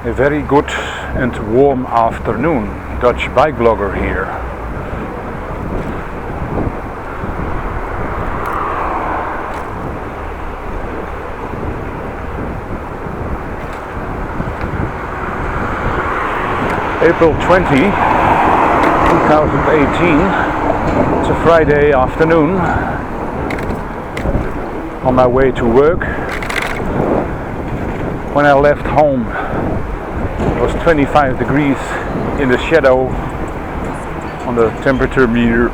A very good and warm afternoon. Dutch bike blogger here. April 20, 2018. It's a Friday afternoon. On my way to work. When I left home, it was 25 degrees in the shadow on the temperature meter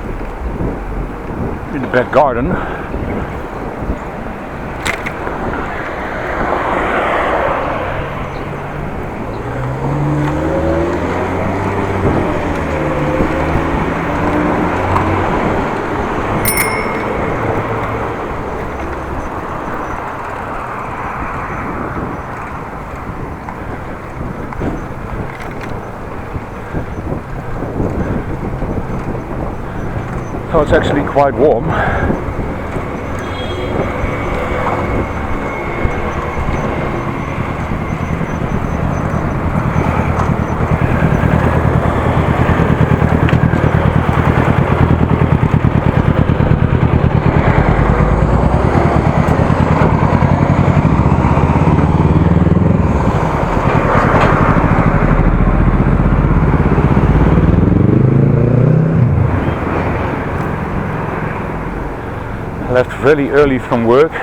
in the back garden. So it's actually quite warm. I left very early from work,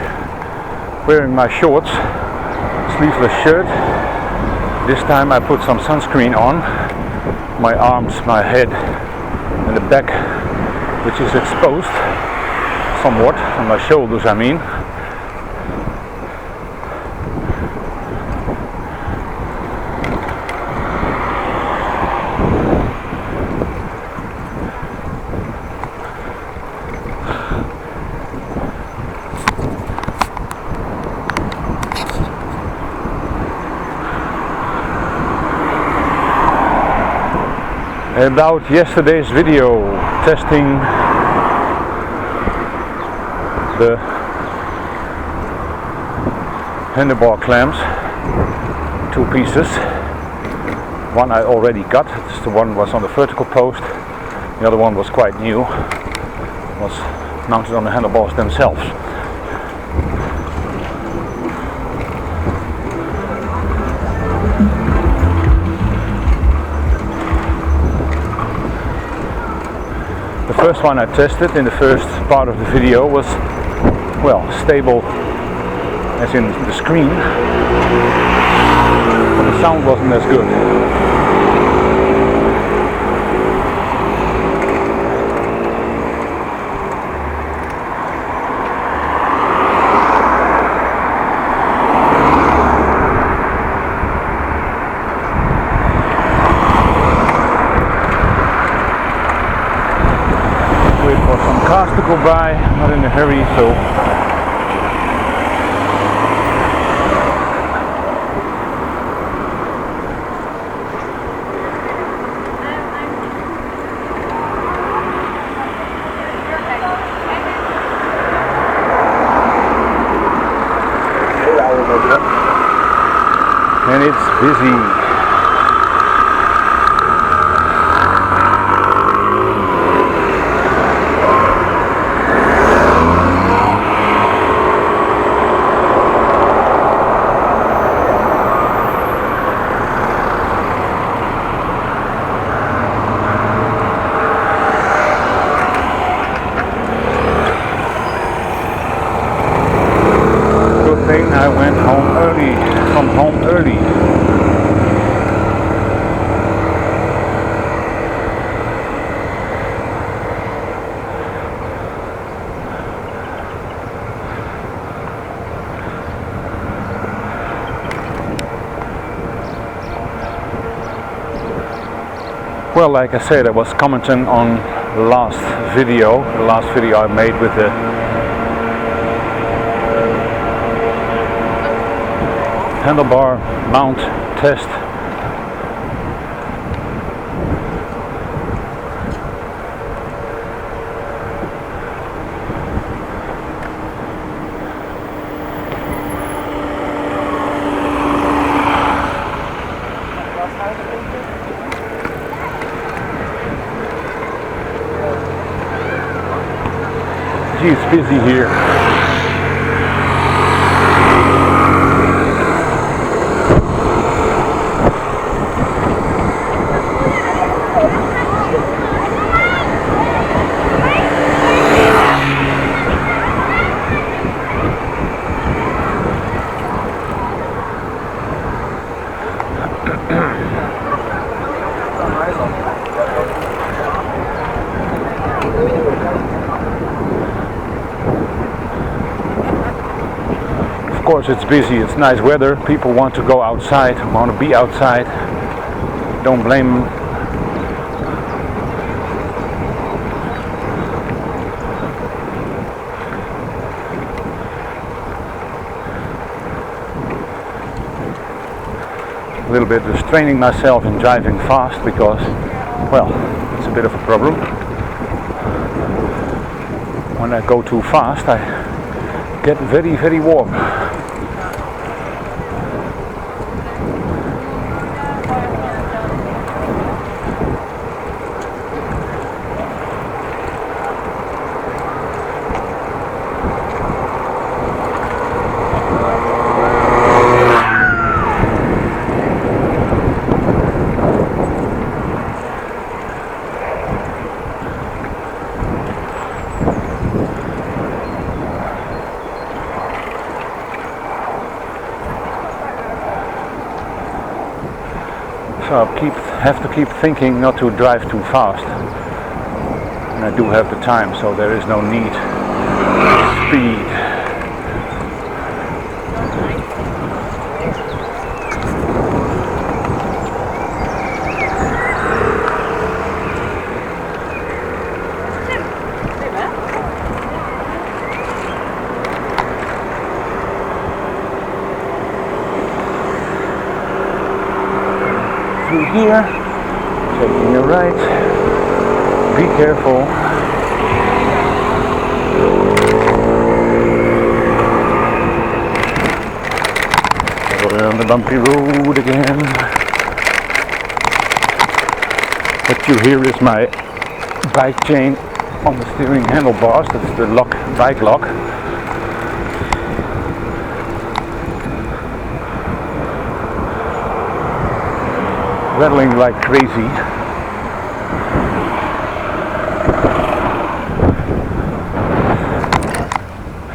wearing my shorts, sleeveless shirt. This time I put some sunscreen on my arms, my head and the back, which is exposed somewhat, on my shoulders I mean. About yesterday's video testing the handlebar clamps, two pieces. One I already got, the one was on the vertical post, the other one was quite new, was mounted on the handlebars themselves. The first one I tested in the first part of the video was, well, stable as in the screen, but the sound wasn't as good. Cars to go by, not in a hurry, so and it's busy. I went home early, from home early. Well, like I said, I was commenting on the last video I made with the handlebar mount test. it's busy here. Of course it's busy, it's nice weather, people want to go outside, want to be outside. Don't blame them. A little bit restraining myself in driving fast because, well, it's a bit of a problem. When I go too fast I get very, very warm. So I have to keep thinking not to drive too fast. And I do have the time, so there is no need to speed. Through here, taking a right, be careful. We're on the bumpy road again. What you hear is my bike chain on the steering handlebars, that's the lock, bike lock. Rattling like crazy.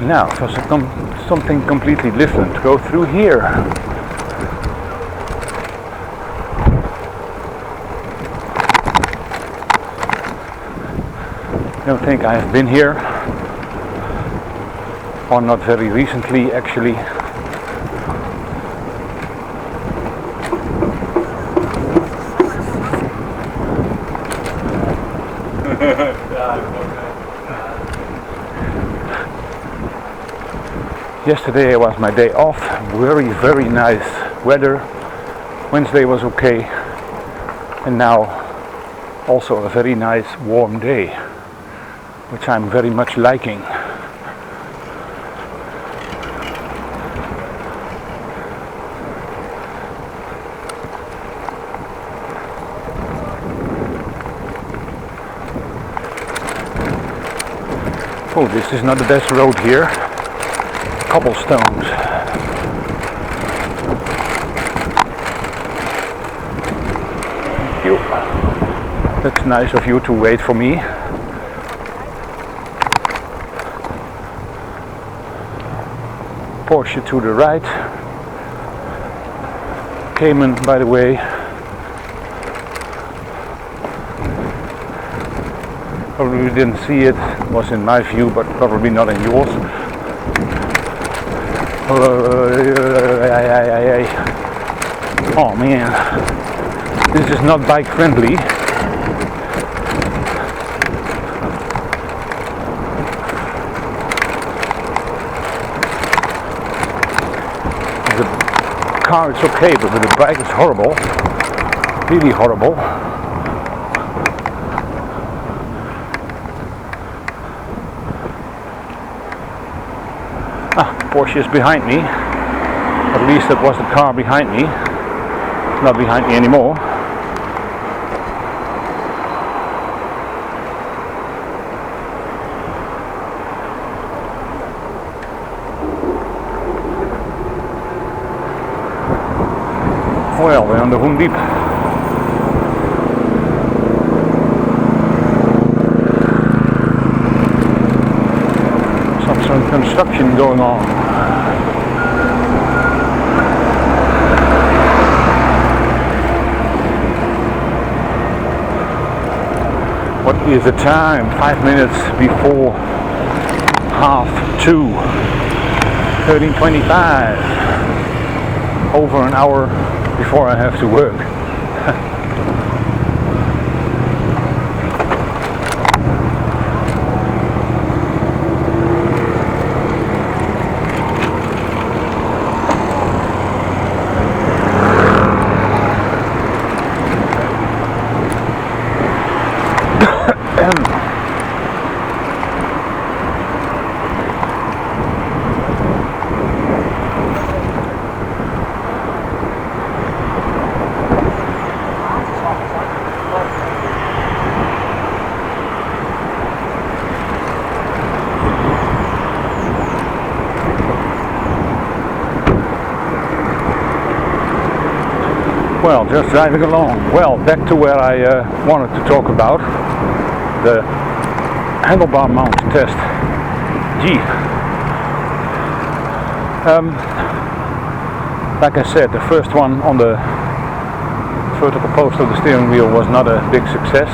Now for something completely different, go through here. I don't think I have been here, or not very recently actually. Yesterday was my day off, very, very nice weather. Wednesday was okay, and now also a very nice warm day, which I'm very much liking. Oh, this is not the best road here. Cobblestones. Thank you. That's nice of you to wait for me. Porsche to the right. Cayman, by the way. Probably didn't see it. It was in my view, but probably not in yours. Oh man, this is not bike friendly. The car is okay, but the bike is horrible, really horrible. Porsche is behind me. At least that was the car behind me. It's not behind me anymore. Well, we're on the Hoen Diep. Some construction going on. What is the time? 5 minutes before 2:30. 13:25. Over an hour before I have to work. Well, just driving along. Well, back to where I wanted to talk about. The handlebar mount test. Gee. Like I said, the first one on the vertical post of the steering wheel was not a big success.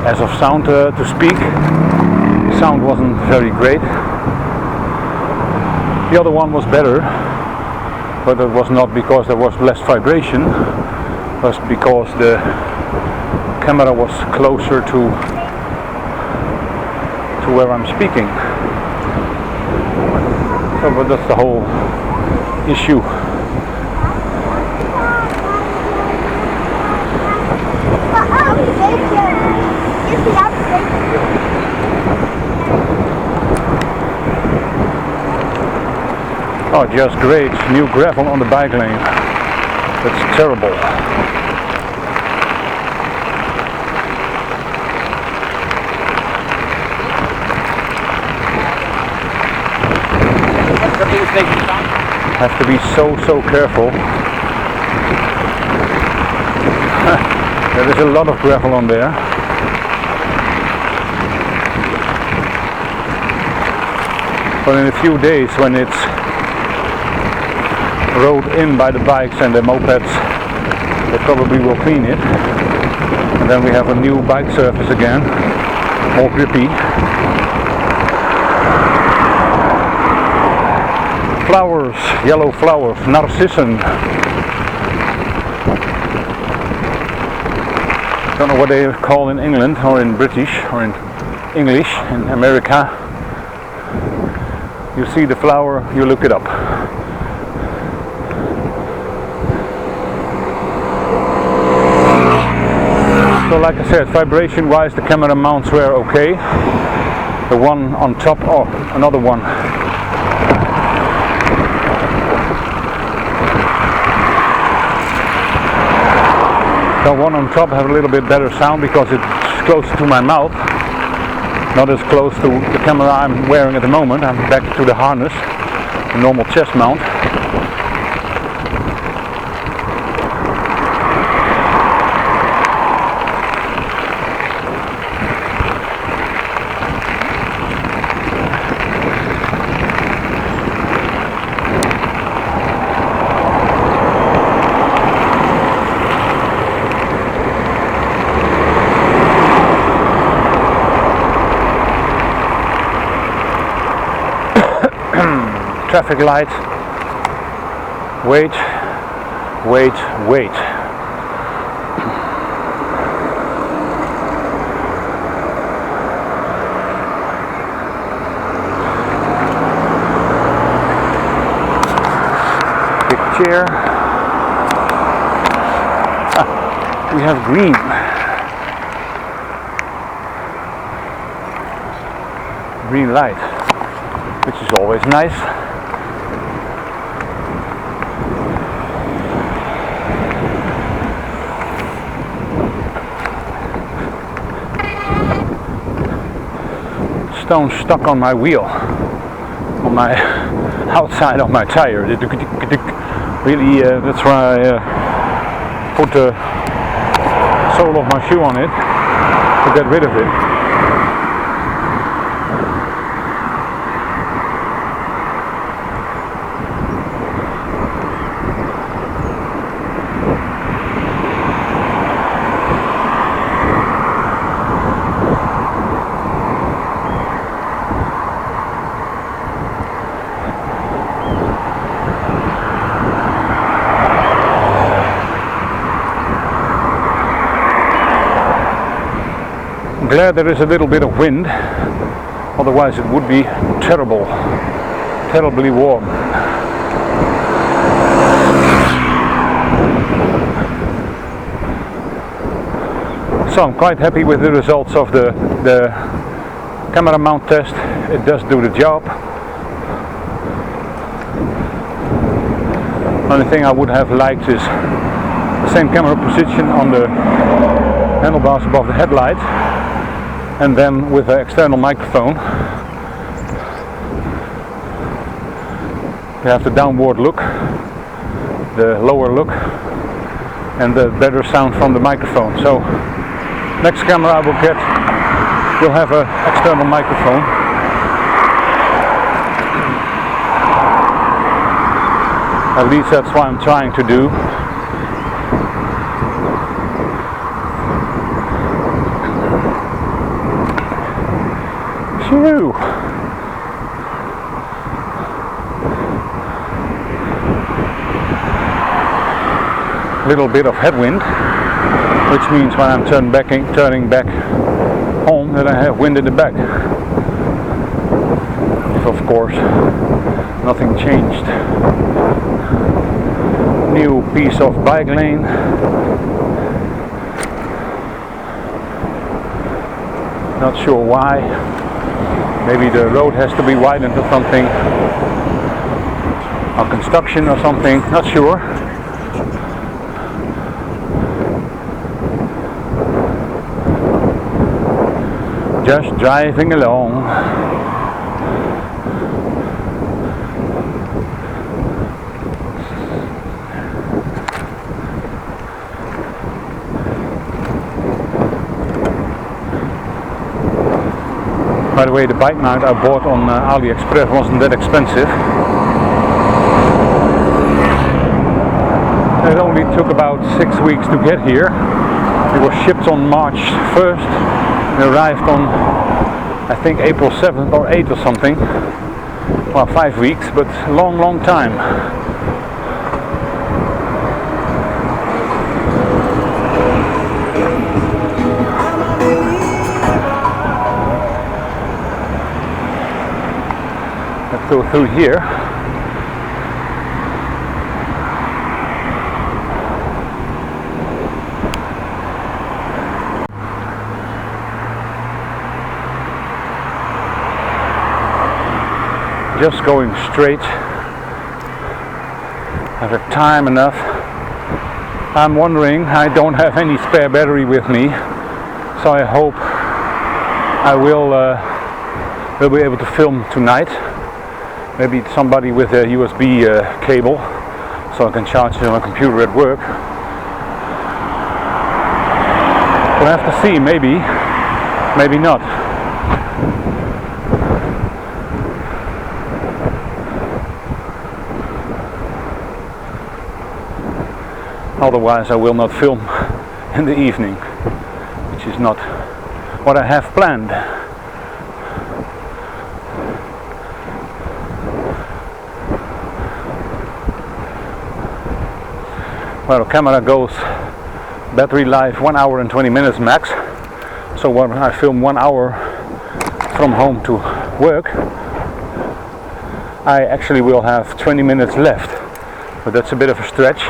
As of sound to speak, the sound wasn't very great. The other one was better. But it was not because there was less vibration, it was because the camera was closer to where I'm speaking. So, but that's the whole issue. Oh, just great. New gravel on the bike lane. That's terrible. Have to be so careful. There is a lot of gravel on there. But in a few days, when it's rode in by the bikes and the mopeds, they probably will clean it, and then we have a new bike surface again, more grippy. Flowers, yellow flowers, narcissen. Don't know what they call in England or in British or in English. In America, you see the flower, you look it up. So like I said, vibration wise the camera mounts were okay. The one on top, or another one. The one on top have a little bit better sound because it's closer to my mouth. Not as close to the camera I'm wearing at the moment. I'm back to the harness, the normal chest mount. Traffic light. Wait. Big chair. We have green. Green light, which is always nice. Stone stuck on my wheel, on my outside of my tire. Really, that's why put the sole of my shoe on it to get rid of it. I'm glad there is a little bit of wind, otherwise it would be terribly warm. So I'm quite happy with the results of the camera mount test. It does do the job. Only thing I would have liked is the same camera position on the handlebars above the headlight, and then with the external microphone you have the downward look, the lower look, and the better sound from the microphone. So next camera I will get will have an external microphone. At least that's what I'm trying to do. Phew. Little bit of headwind, which means when I'm turning back home that I have wind in the back. If of course nothing changed. New piece of bike lane. Not sure why. Maybe the road has to be widened or something, or construction or something, not sure. Just driving along. By the way, the bike mount I bought on AliExpress wasn't that expensive. It only took about 6 weeks to get here. It was shipped on March 1st and arrived on, I think, April 7th or 8th or something. Well, 5 weeks, but long time. Go through here. Just going straight. I have time enough. I'm wondering, I don't have any spare battery with me, so I hope I will be able to film tonight. Maybe somebody with a USB cable, so I can charge it on my computer at work. We'll have to see, maybe not. Otherwise I will not film in the evening, which is not what I have planned. Well, the camera goes battery life 1 hour and 20 minutes max. So when I film 1 hour from home to work, I actually will have 20 minutes left. But that's a bit of a stretch.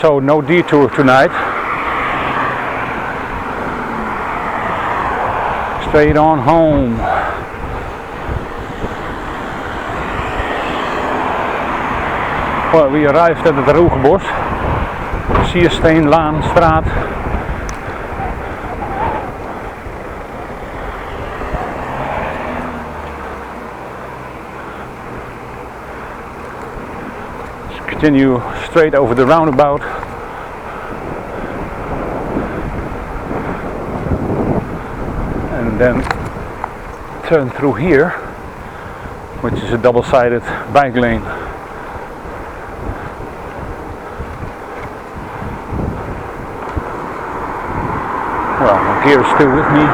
So no detour tonight. Straight on home. Well, we arrived at het Roegebos, Siersteenlaanstraat. Eens continue straight over the roundabout. And then turn through here, which is a double-sided bike lane. Well, my gear is still with me.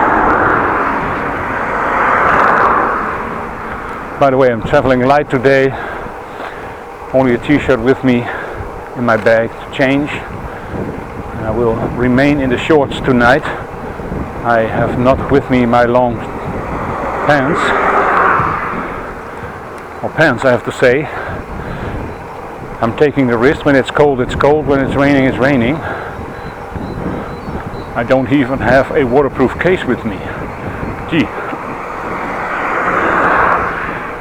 By the way, I'm traveling light today. Only a t-shirt with me in my bag to change. And I will remain in the shorts tonight. I have not with me my long pants. Or pants, I have to say. I'm taking the risk. When it's cold, it's cold. When it's raining. I don't even have a waterproof case with me. Gee.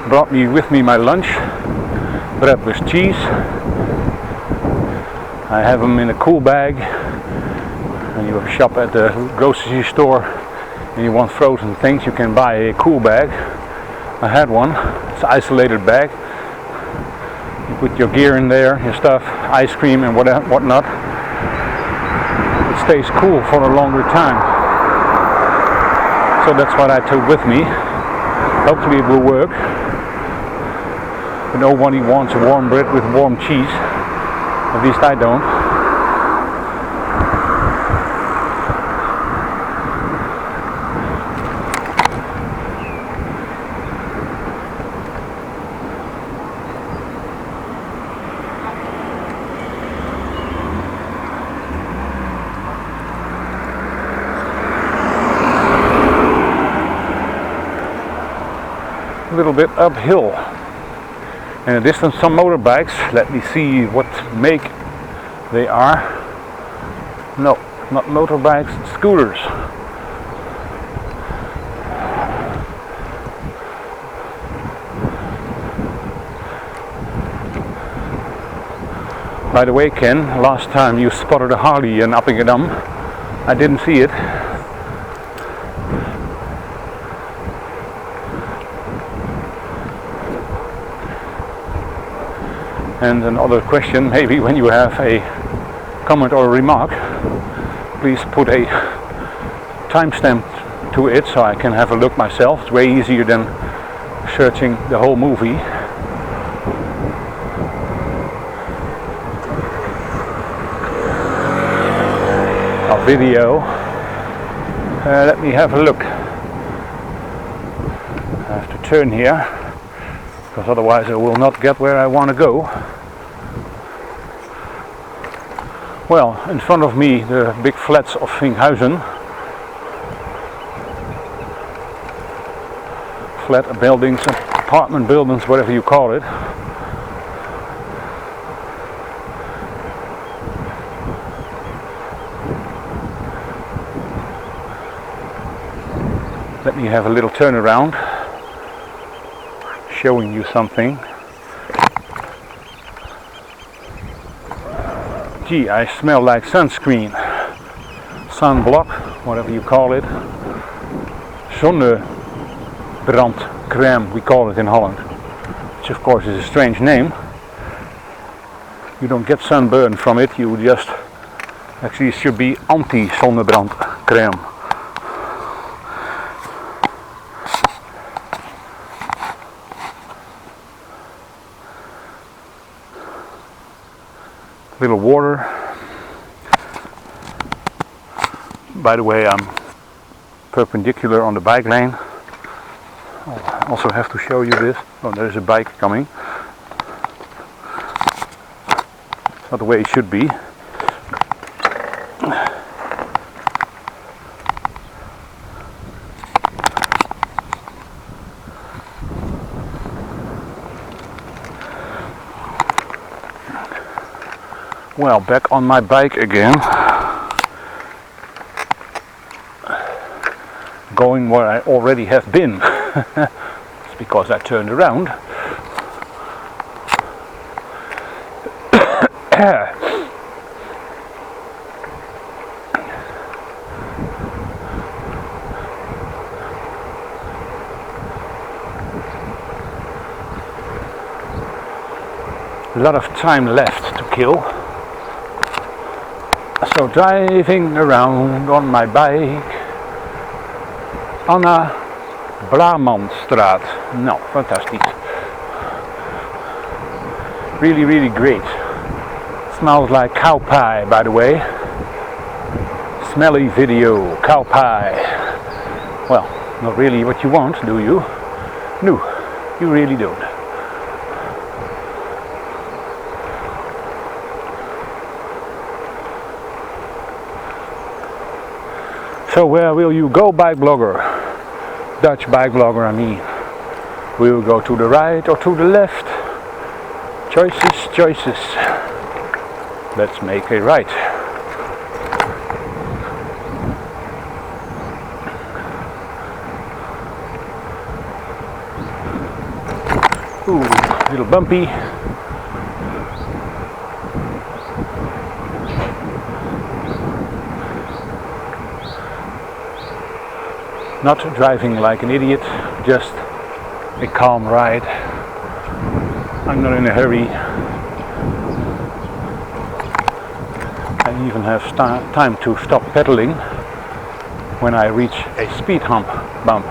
Brought me with me my lunch. Bread with cheese. I have them in a cool bag. When you shop at the grocery store and you want frozen things, you can buy a cool bag. I had one. It's an isolated bag. You put your gear in there, your stuff, ice cream and whatnot. It stays cool for a longer time. So that's what I took with me. Hopefully it will work. But nobody wants warm bread with warm cheese. At least I don't. A little bit uphill. In the distance some motorbikes. Let me see what make they are. No, not motorbikes, scooters. By the way, Ken, last time you spotted a Harley in Appingedam. I didn't see it. And another question, maybe when you have a comment or a remark, please put a timestamp to it so I can have a look myself. It's way easier than searching the whole movie. A video. Let me have a look. I have to turn here, because otherwise I will not get where I want to go. Well, in front of me the big flats of Vinkhuizen. Flat buildings, apartment buildings, whatever you call it. Let me have a little turnaround, showing you something. Gee, I smell like sunscreen, sunblock, whatever you call it. Zonnebrandcrème, we call it in Holland, which of course is a strange name. You don't get sunburn from it, you just, actually it should be anti-zonnebrandcrème. Little water. By the way, I'm perpendicular on the bike lane. I also have to show you this. Oh, there's a bike coming. It's not the way it should be. Well, back on my bike again, going where I already have been. It's because I turned around. a lot of time left to kill. So driving around on my bike. Anna Bramantstraat. Nou, fantastisch. Really, really great. Smells like cow pie, by the way. Smelly video, cow pie. Well, not really what you want, do you? No, you really don't. So where will you go, bike blogger? Dutch bike blogger, I mean. Will you go to the right or to the left? Choices, choices. Let's make a right. Ooh, a little bumpy. Not driving like an idiot, just a calm ride. I'm not in a hurry. I even have time to stop pedaling when I reach a speed bump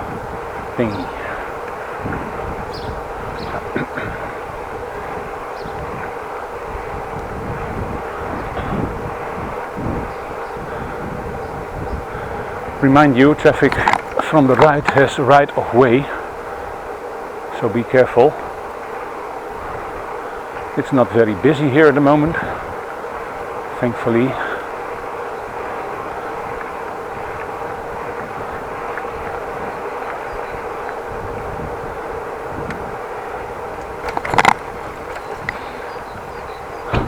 thingy. Remind you, traffic from the right has right of way, so be careful. It's not very busy here at the moment, thankfully.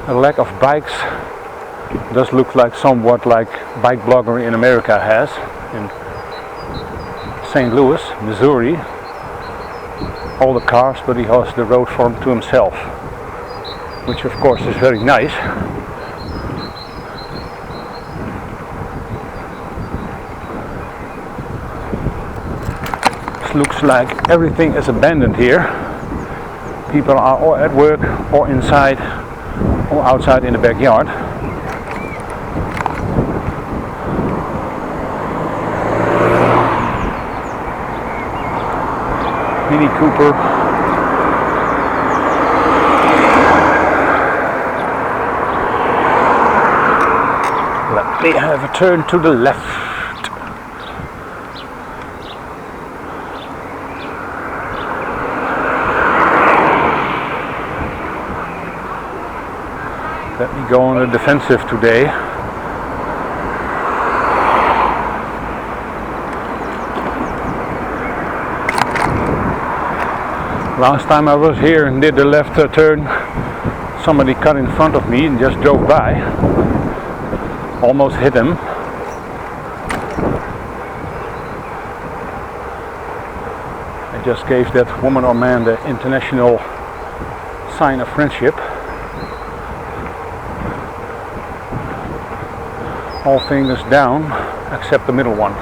A lack of bikes does look like somewhat like Bike Blogger in America has in St. Louis, Missouri. All the cars, but he has the road form to himself, which of course is very nice. It looks like everything is abandoned here. People are or at work or inside or outside in the backyard. Mini Cooper. Let me have a turn to the left. Let me go on the defensive today. Last time I was here and did the left turn, somebody cut in front of me and just drove by. Almost hit him. I just gave that woman or man the international sign of friendship. All fingers down except the middle one.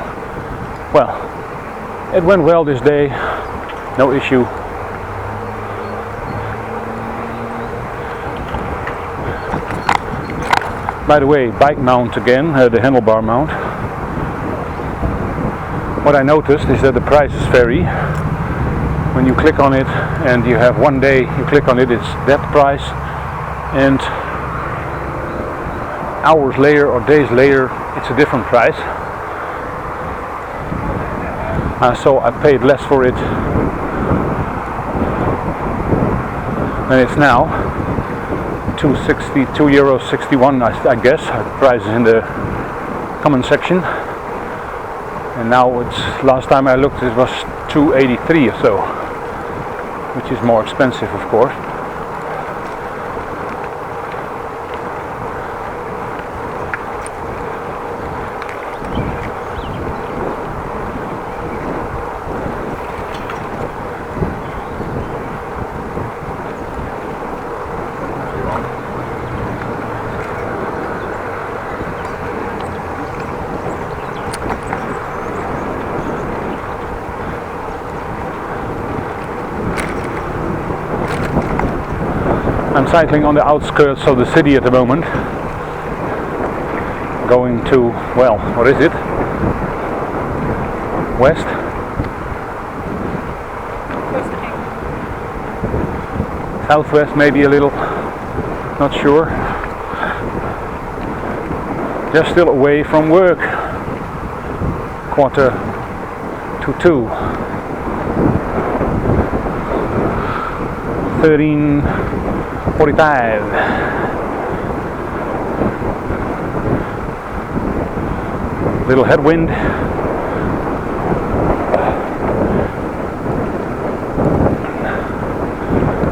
Well, it went well this day, no issue. By the way, bike mount again, the handlebar mount. What I noticed is that the prices vary. When you click on it and you have one day, you click on it, it's that price, and hours later or days later, it's a different price. So I paid less for it than it's now. €2.61, I guess. The price is in the comment section. And now it's, last time I looked, it was $2.83 or so, which is more expensive, of course. I'm cycling on the outskirts of the city at the moment, going to, well, what is it? West? Southwest, maybe a little, not sure. Just still away from work. 1:45. 13:45. Little headwind.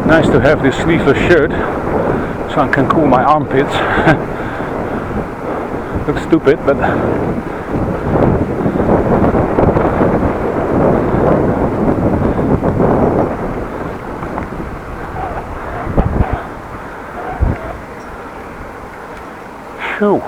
Nice to have this sleeveless shirt so I can cool my armpits. Looks stupid, but phew.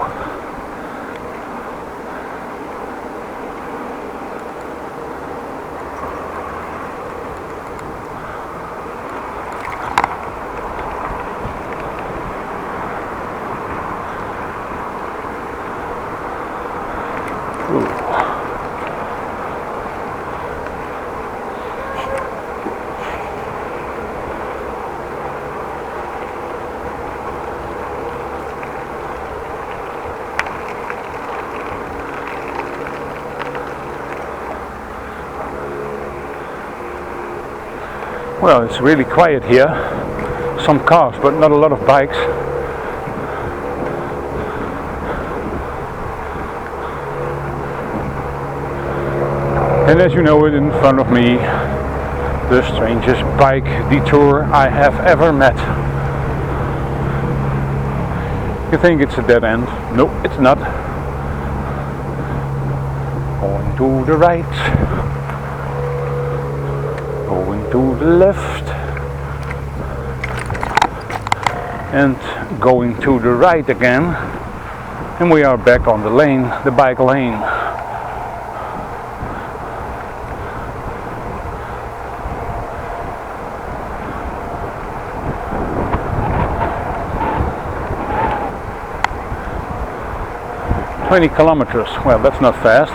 Well, it's really quiet here. Some cars, but not a lot of bikes. And as you know, it in front of me, the strangest bike detour I have ever met. You think it's a dead end? No, it's not. Going to the right. Going to the left. And going to the right again. And we are back on the lane, the bike lane. "20 kilometers, well, that's not fast.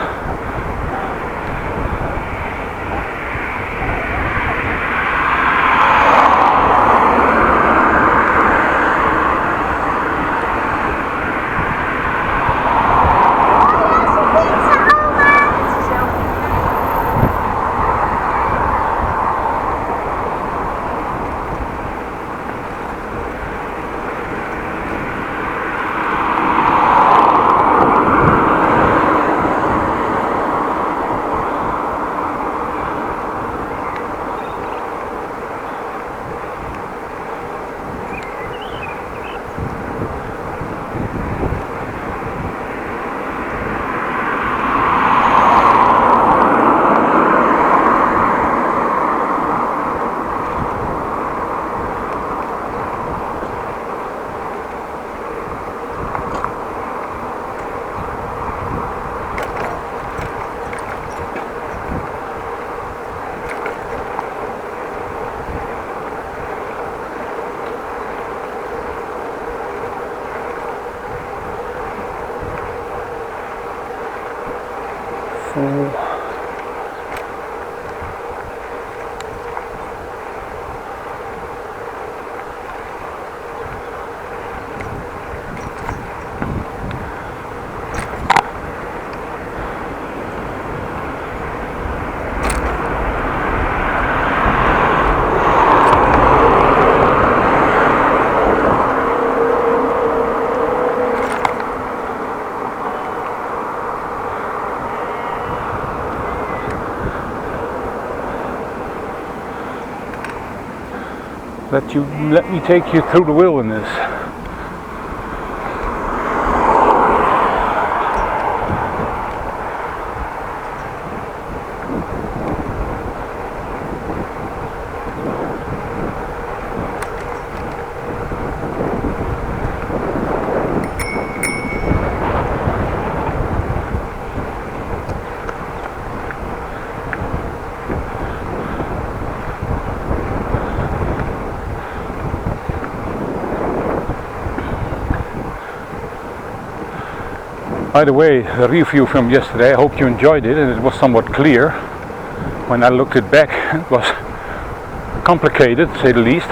Let me take you through the wilderness. By the way, the review from yesterday, I hope you enjoyed it, and it was somewhat clear. When I looked it back, it was complicated, to say the least.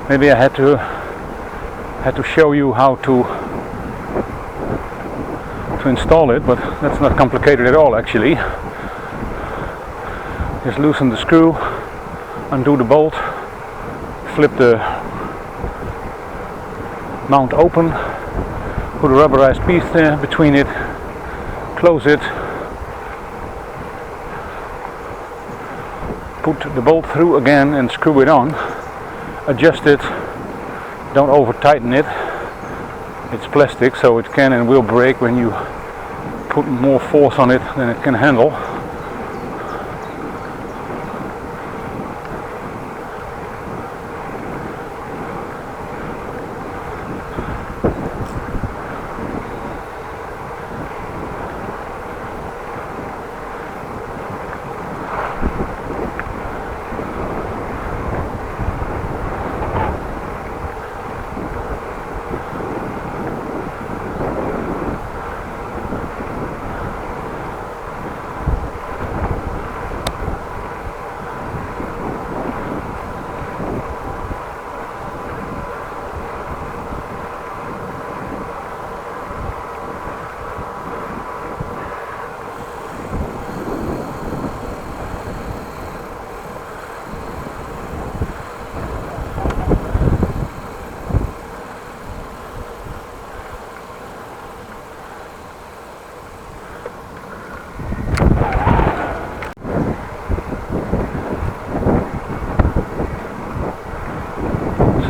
Maybe I had to show you how to install it, but that's not complicated at all actually. Just loosen the screw, undo the bolt, flip the mount open, put a rubberized piece there between it, close it, put the bolt through again and screw it on, adjust it, don't over tighten it. It's plastic, so it can and will break when you put more force on it than it can handle.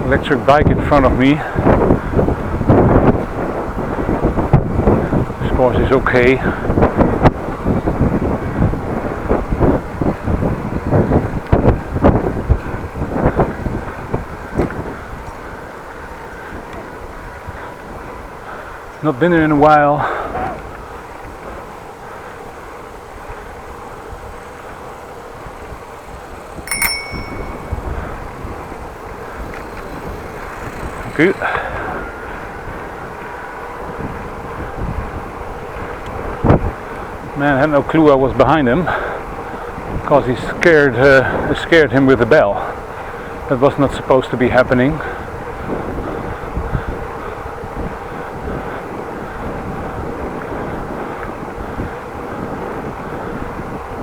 Electric bike in front of me. This course is okay. Not been here in a while. Good. Man, I had no clue I was behind him because he scared him with the bell. That was not supposed to be happening.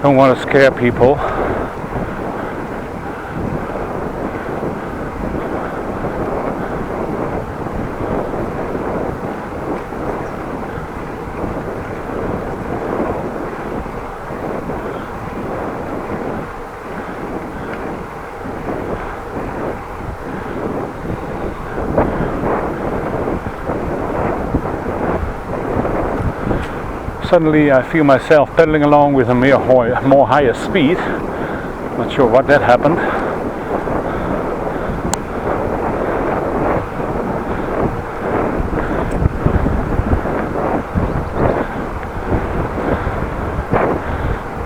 Don't want to scare people. Suddenly I feel myself pedaling along with a more higher speed. Not sure what that happened.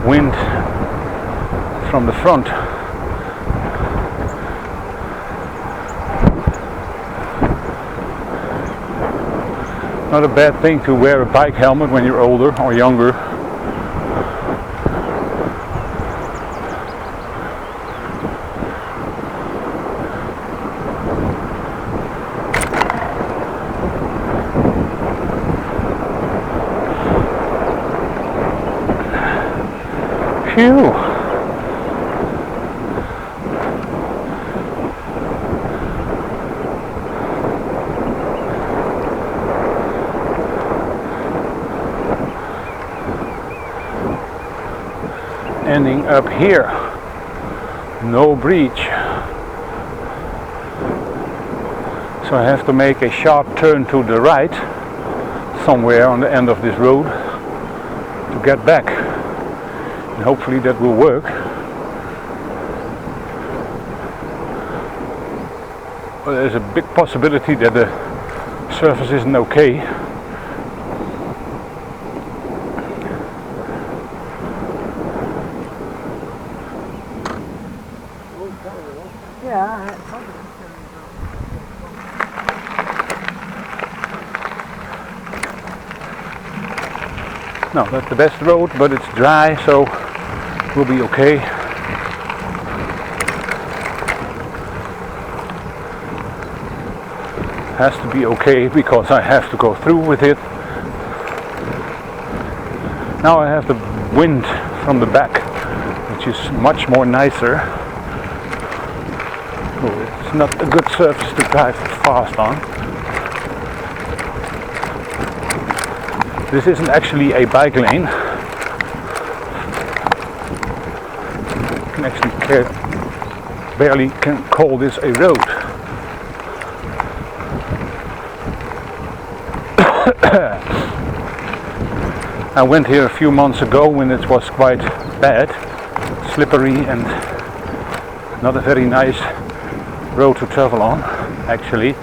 Wind from the front. Not a bad thing to wear a bike helmet when you're older or younger. Phew! Ending up here, no breach, so I have to make a sharp turn to the right somewhere on the end of this road to get back, and hopefully that will work. But there's a big possibility that the surface isn't okay. not the best road, but it's dry, so we'll be okay. Has to be okay because I have to go through with it. Now I have the wind from the back, which is much more nicer. Oh, it's not a good surface to drive fast on. This isn't actually a bike lane. You can actually barely can call this a road. I went here a few months ago when it was quite bad, slippery and not a very nice road to travel on, actually.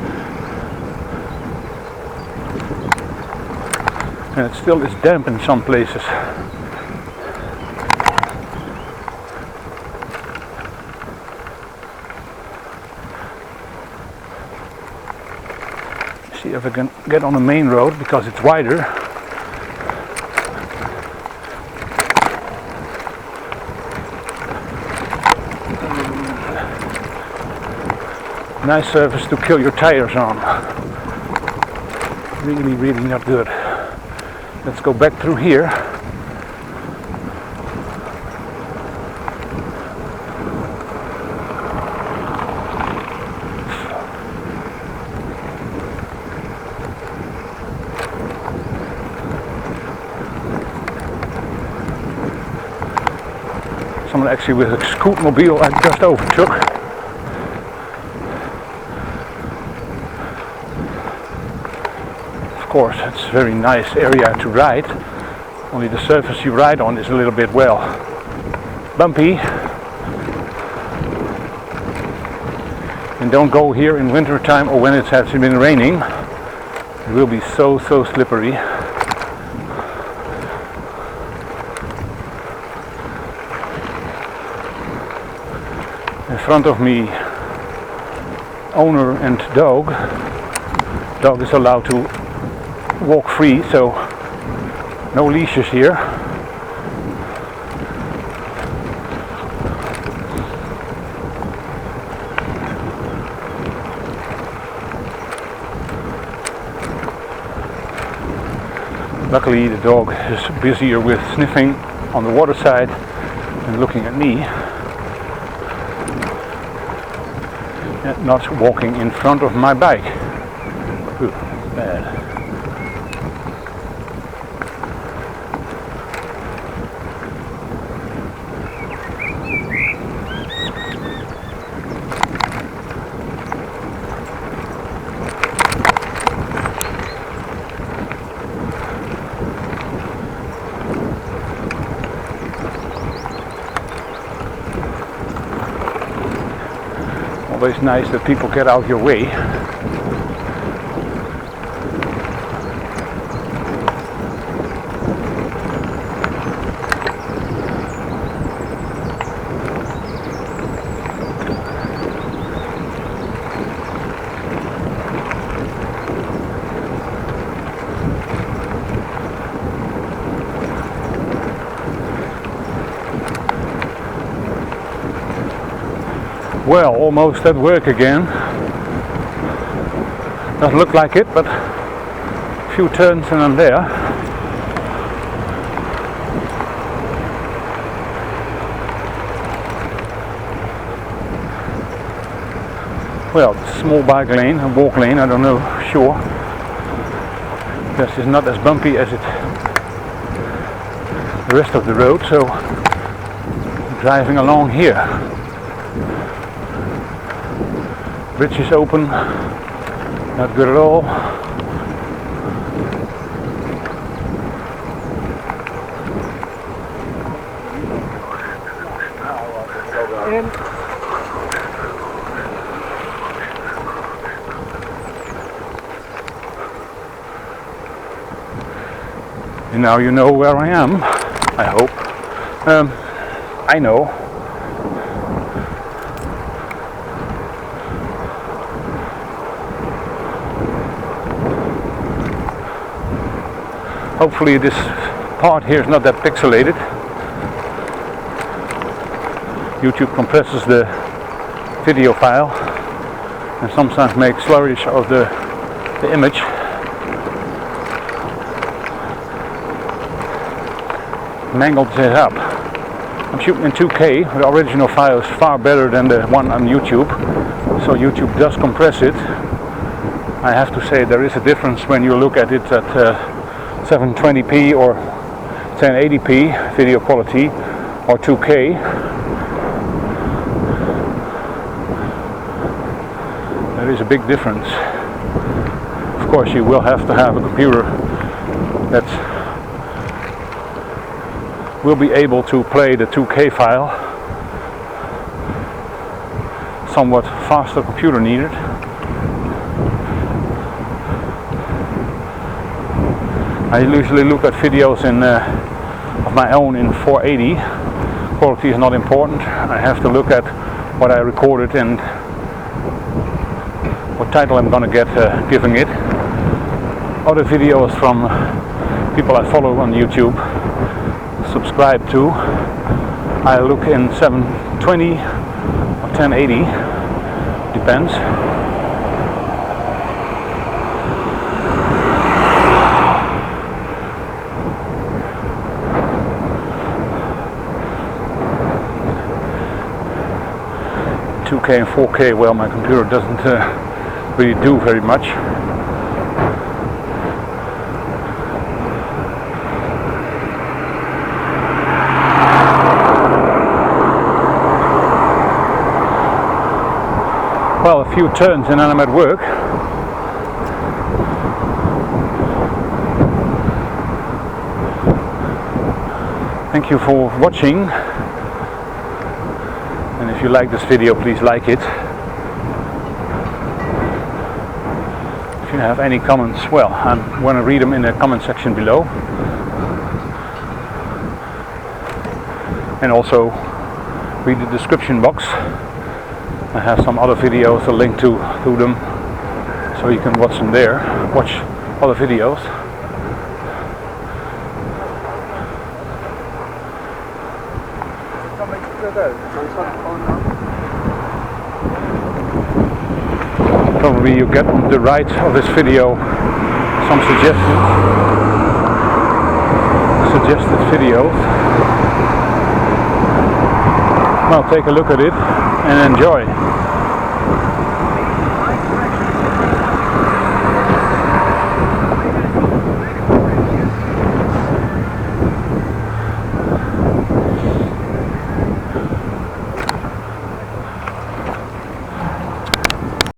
And it still is damp in some places. See if I can get on the main road because it's wider. Nice surface to kill your tires on. Really, really not good. Let's go back through here. Someone actually with a scootmobile I just overtook. Of course, it's a very nice area to ride, only the surface you ride on is a little bit, well, bumpy. And don't go here in winter time or when it has been raining. It will be so slippery. In front of me, owner and dog. Dog is allowed to walk free, so no leashes here. Luckily the dog is busier with sniffing on the water side and looking at me and not walking in front of my bike. Ooh, bad. Always nice that people get out of your way. Well, almost at work again. Doesn't look like it, but a few turns and I'm there. Well, small bike lane, a walk lane, I don't know, sure. This is not as bumpy as the rest of the road, so I'm driving along here. Bridge is open, not good at all. And now you know where I am, I hope. I know. Hopefully this part here is not that pixelated. YouTube compresses the video file and sometimes makes slurries of the image. Mangled it up. I'm shooting in 2K. The original file is far better than the one on YouTube, so YouTube does compress it. I have to say there is a difference when you look at it at 720p or 1080p video quality or 2K. There is a big difference. Of course, you will have to have a computer that will be able to play the 2K file. Somewhat faster computer needed. I usually look at videos of my own in 480. Quality is not important. I have to look at what I recorded and what title I'm gonna get giving it. Other videos from people I follow on YouTube, subscribe to, I look in 720 or 1080, depends. .2K and 4K, well, my computer doesn't really do very much. Well, a few turns and then I'm at work. Thank you for watching. And if you like this video, please like it. If you have any comments, well, I'm going to read them in the comment section below. And also read the description box. I have some other videos, a link to them, so you can watch them there. Watch other videos. Probably you get on the right of this video some suggested videos. Well, take a look at it and enjoy.